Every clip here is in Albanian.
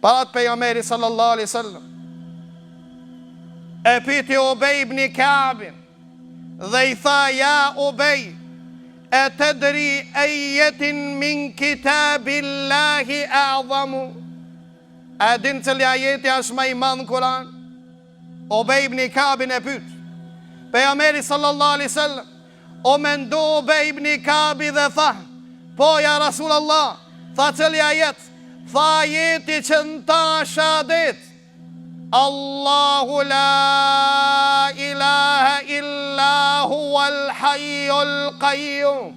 Parat pejgamberi sallallahu alaihi wasallam e pyeti Ubej ibn Ka'bin dhe i tha: ja Ubej, e të dri ajetin min kitabillahi a'zamu, a din cili ajeti është më i madh në Kur'an? Ubej ibn Ka'bin e pyet pejgamberi sallallahu alaihi wasallam. O mendu Ubej ibn Ka'bi dhe tha: po ja Rasulullah. Tha: cili ajet? Tha: ajeti që në ta shahadet Allahu la ilaha illa huwal hayyul qayyum.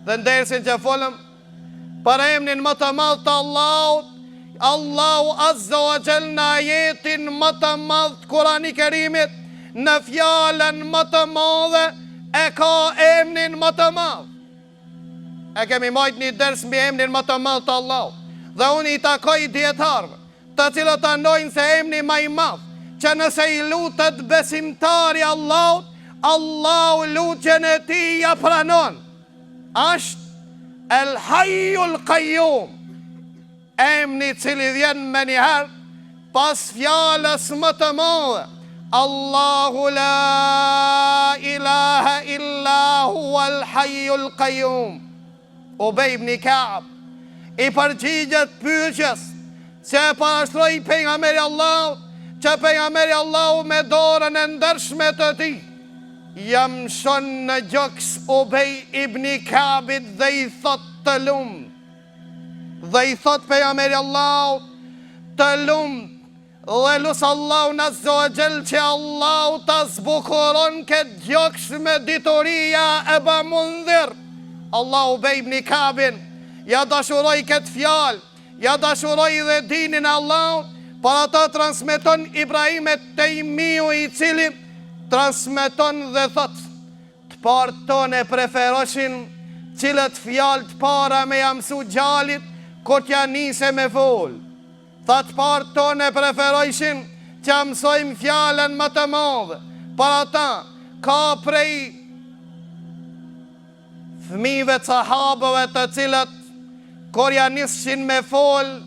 Dhe ndërsin që folëm për emrin më të madh të Allahut, Allahu azza wa jall në ajetin më të madh të Kurani Kerimit, në fjalën më të madhe e ka emrin më të madh. E kemi majt një ders mbi emrin më të madh të Allahut, dhe unë i takoj dietarëve të cilët anojnë se emri më i madh, që nëse i lutet besimtari Allahut, Allahu lutjen e tij ja pranon, është El Hayyul Qayyum, emri i cili vjen me njëherë pas fjalës më të madhe Allahu la ilaha illa huwal hayyul qayyum. Ubej ibn Ka'b i përgjigjet pyetjes që e parashtroi pejgamberi Allahut, që pejgamberi Allahut me dorën e ndershme të tij jam shon në gjoks Ubej ibn Ka'bit dhe i thot të lumt, dhe i thot pejgamberi Allahut të lumt, dhe lusë Allahu në zogjel që Allahu të zbukuron këtë gjoks me ditoria e ba mundhir. Allahu Ubej ibn Ka'bin ja dashuroj këtë fjalë, ja dashuroj dhe dinin Allahut, para ta transmeton Ibrahim e Tejmiu, i cili transmeton dhe thot: të partë tonë e preferoshin cilët fjalë të para me jamësu gjallit kur t'ja nise me folë. Tha të partë tonë e preferojshin që mësojmë fjallën më të madhe. Para ta, ka prej fëmijëve të sahabëve të cilët kur ja nishin me folë,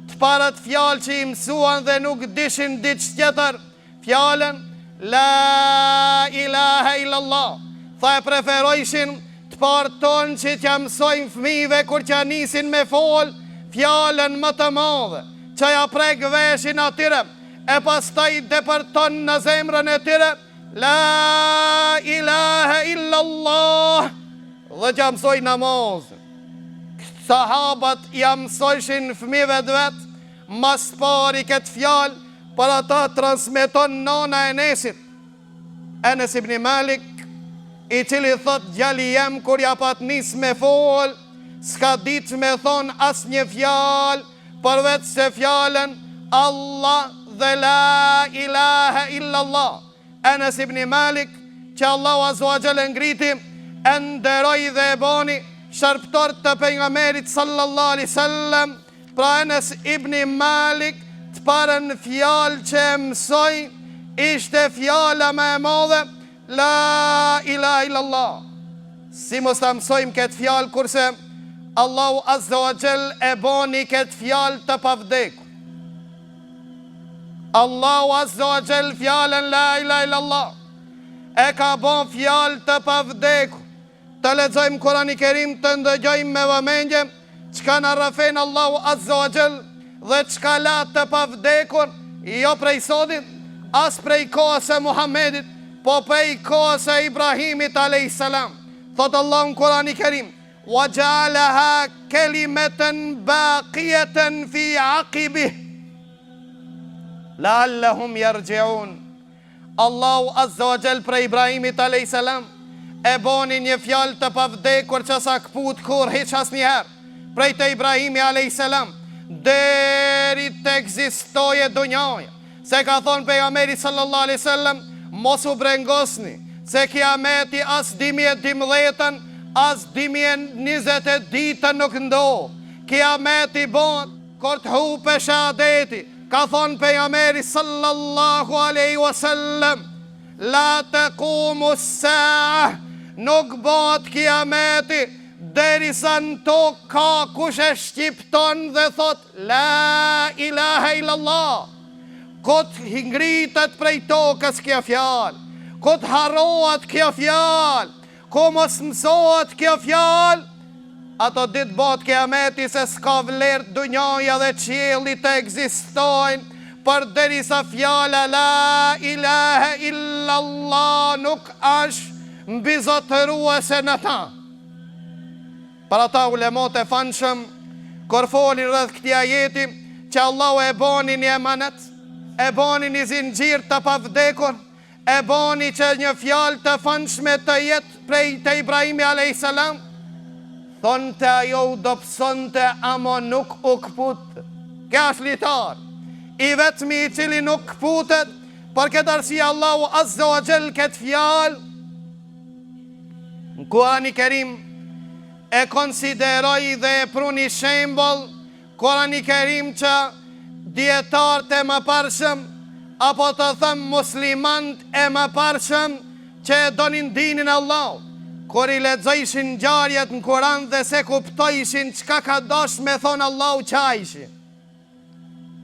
të parët fjallë që i mësuan dhe nuk dishin diç tjetër, fjallën La ilaha illallah. Tha e preferojshin të partë tonë që t'ja mësojmë fëmijëve kur t'ja nisin me folë, fjallën më të madhe, që ja prek veshin atyre, e pastaj depërton në zemrën e tyre La ilaha illallah, dhe që mësoj namazë. Sahabat ja mësojshin fëmijëve të vetë, mas pari këtë fjallë, për ata transmeton nona Enesit, Enes ibn Malik, i cili thot: djali jem kur ja pat nis me fol, s'ka dit me thon as një fjal, përveç se fjallën Allah dhe la ilaha illallah. Enes ibn Malik, që Allahu azza wa jalla ngriti, e nderoi dhe e boni shërptor të pejgamberit sallallahu alaihi wasallam. Pra Enes ibn Malik, të parën fjalë që mësoj ishte fjala më e madhe La ilaha illallah. Si mos ta mësojmë këtë fjalë kurse Allahu azza wa jall e boni këtë fjalë të pavdekur. Allahu azza wa jall fjalën La ilaha illallah e ka bon fjalë të pavdekur. Të lexojmë Kurani Kerim, të ndëgjojmë me vëmendje çka na rrafen Allahu azza wa jall dhe çka la të pavdekur, jo prej sotit, as prej kohës e Muhamedit, po prej kohës e Ibrahimit a.s. Thot Allah në Kurani Kerim: wa ja'alaha kalimatan baqiyatan fi aqibih la'allahum yarji'un. Allahu azza wa jall prej Ibrahimit a.s. e boni një fjalë të pavdekur që sa këput kur hiç asnjëherë prej të Ibrahimi a.s. deri të ekzistoje dunjaja. Se ka thonë pejgamberi sallallahu alaihi wasallam: mos u brengosni, se kiameti as 2012, as 2020 ditën nuk ndohë. Kiameti bon kur të hupe shahadeti. Ka thonë pejgamberi sallallahu alaihi wasallam: la taqumu as-sa'a, nuk bëhet kiameti derisa në tokë ka kush e shqipton dhe thot La ilaha illallah, kot ngritet prej tokës kjo fjalë, kot harrohet kjo fjalë, ko mos mësohet kjo fjalë, ato ditë bot kiameti se s'ka vlerë dunjaja dhe qielli të ekzistojnë, për derisa fjala La ilaha illallah nuk është mbizotëruese në ta. Për ata ulemat e fanshëm, kur folin rreth këtij ajeti, që Allahu e boni një emanet, e boni një zinxhir të pavdekur, e boni që një fjalë të fanshme të jetë prej të Ibrahimi a.s. Thonë të ajo u dopsonte, amo nuk u këput. Kja është litar, i vetëmi i cili nuk këputet, për këtë arsye Allahu azza wa jall këtë fjalë në Kurani Kerim e konsideroi dhe e pruni shembull. Kurani Kerim që dietarët e mëparshëm, apo të thëmë muslimant e mëparshëm që e donin dinin Allah, kur i lexojshin ngjarjet në Kur'an dhe se kuptojshin çka ka dosh me thonë Allahu qajshin.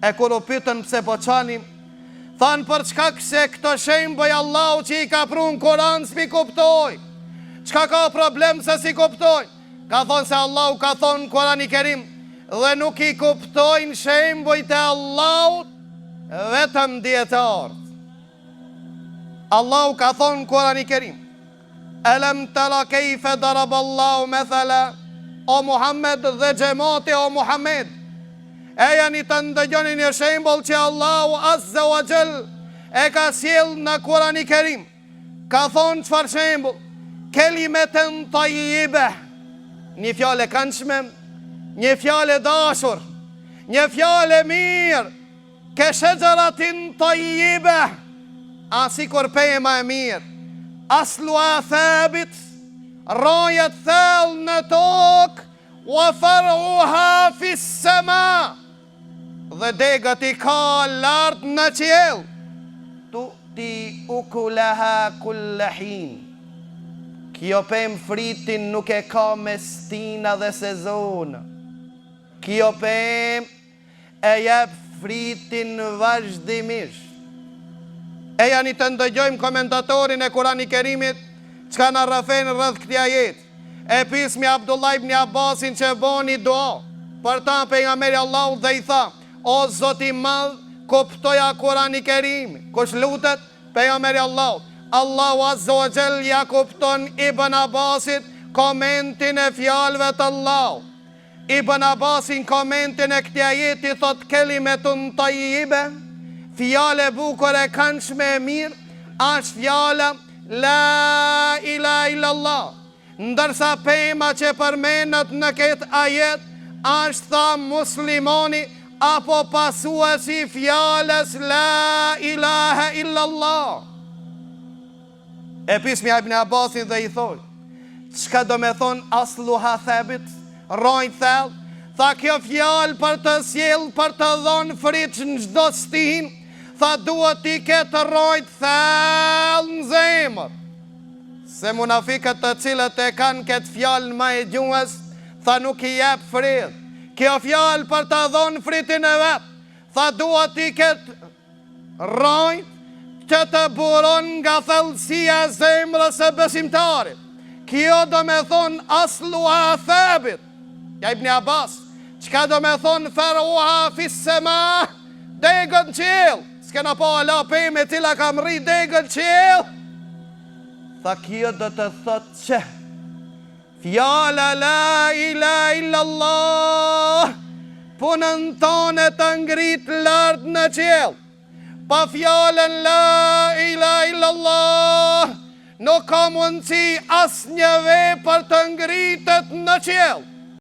E kur u pyetën pse po qanim, thanë për çka se këto shembuj Allahu që i ka pru në Kur'an s'pi kuptoj. Çka ka problem se si kuptoj? Ka thonë se Allahu ka thonë në Kur'ani Kerim dhe nuk i kuptojnë shembujt e Allahut vetëm dietarët. Allahu ka thonë në Kur'ani Kerim Alam tara kejfe daraballahu methala, o Muhammed dhe gjemati o Muhammed, e janë i të ndëgjoni një shembol që Allahu azza wa jall e ka sjell në Kur'ani Kerim. Ka thonë qëfar shembol? Kelimeten tajjibe, një fjale këndshme, një fjale dashur, një fjale mirë, ke shëgjëratin tajjibe, asi kur pema e mirë, aslua thabit, rojet thell në tokë, wa faruha fis sama, dhe degët i ka lartë në qiell, tu ti ukulaha kullahin. Kjo pem fritin nuk e ka mestina dhe sezon. Kjo pem e jep fritin vazhdimisht. E janë i të ndëgjojmë komentatorin e Kurani Kerimit, çka na rrafejnë rreth këtij ajet. E pismi Abdullah ibn Abbasin që boni dua për ta pejgamberi Allahut dhe i tha: o Zoti i madh, kuptoja Kurani Kerim. Kush lutet? Pejgamberi Allahut. Allahu azza wa jall ja kupton Ibn Abbasit komentin e fjalëve të Allahut. Ibn Abbasin komentin e këtij ajeti thot kelimetun tajjibe, fjale bukur e këndshme e mirë, është fjala La ilaha illallah. Ndërsa pema që përmenet në këtë ajet është tha muslimoni apo pasuesi fjales La ilaha illallah. E pismi Ibn Abbasin dhe i thoi: çka do me thonë asluha thabit, rojt thell? Tha kjo fjallë për të sjell, për të dhonë frit në çdo stin, tha duhet i ketë rojt thell në zemër. Se munafikët të cilët e kanë këtë fjallë ma e gjuhës, tha nuk i jep frit. Kjo fjallë për të dhonë fritin e vetë, tha duhet i ketë rojt që të buron nga thellësia e zemrës e besimtarit. Kjo do me thonë asluha thabit. Ja Ibn Abbas, qka do me thonë faruha fis sama, degën qiell. S'kena po ala peme tila kam rri degën qiell. Tha kjo do të thot që fjala la ilaha illallah punën tone të ngrit lartë në qiell. Pa fjallën la ilaha illallah nuk ka mundësi as një vepër të ngritet në qiell.